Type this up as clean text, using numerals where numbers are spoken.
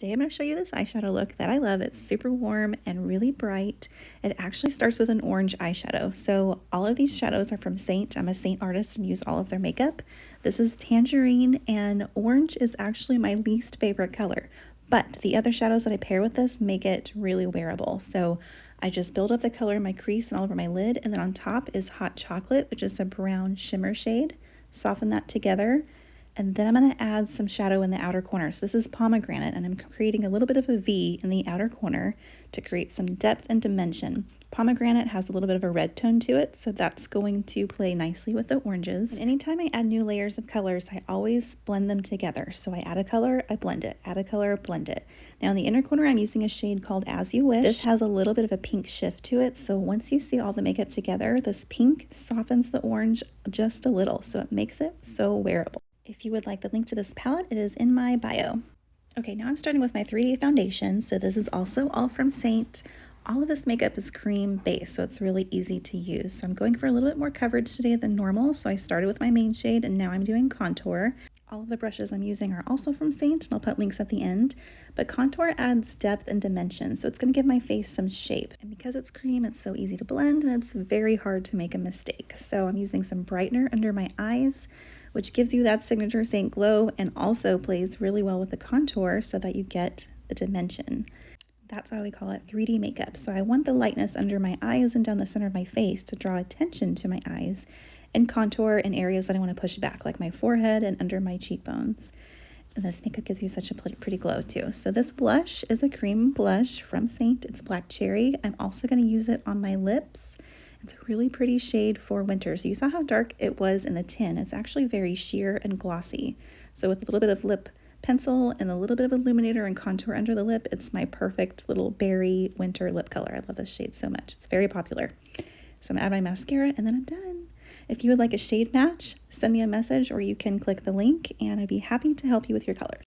Today I'm going to show you this eyeshadow look that I love. It's super warm and really bright. It actually starts with an orange eyeshadow. So all of these shadows are from Seint. I'm a Seint artist and use all of their makeup. This is Tangerine, and orange is actually my least favorite color. But the other shadows that I pair with this make it really wearable. So I just build up the color in my crease and all over my lid, and then on top is Hot Chocolate, which is a brown shimmer shade. Soften that together. And then I'm going to add some shadow in the outer corner. So this is Pomegranate, and I'm creating a little bit of a V in the outer corner to create some depth and dimension. Pomegranate has a little bit of a red tone to it, so that's going to play nicely with the oranges. And anytime I add new layers of colors, I always blend them together. So I add a color, I blend it, add a color, blend it. Now in the inner corner, I'm using a shade called As You Wish. This has a little bit of a pink shift to it, so once you see all the makeup together, this pink softens the orange just a little, so it makes it so wearable. If you would like the link to this palette, it is in my bio. Okay, now I'm starting with my 3D foundation. So this is also all from Seint. All of this makeup is cream based, so it's really easy to use. So I'm going for a little bit more coverage today than normal. So I started with my main shade and now I'm doing contour. All of the brushes I'm using are also from Seint, and I'll put links at the end. But contour adds depth and dimension, so it's going to give my face some shape. And because it's cream, it's so easy to blend and it's very hard to make a mistake. So I'm using some brightener under my eyes, which gives you that signature Seint glow and also plays really well with the contour so that you get the dimension. That's why we call it 3D makeup. So I want the lightness under my eyes and down the center of my face to draw attention to my eyes, and contour in areas that I want to push back, like my forehead and under my cheekbones. And this makeup gives you such a pretty glow too. So this blush is a cream blush from Seint. It's Black Cherry. I'm also going to use it on my lips. It's a really pretty shade for winter. So you saw how dark it was in the tin. It's actually very sheer and glossy. So with a little bit of lip pencil and a little bit of illuminator and contour under the lip, it's my perfect little berry winter lip color. I love this shade so much. It's very popular. So I'm gonna add my mascara and then I'm done. If you would like a shade match, send me a message or you can click the link and I'd be happy to help you with your colors.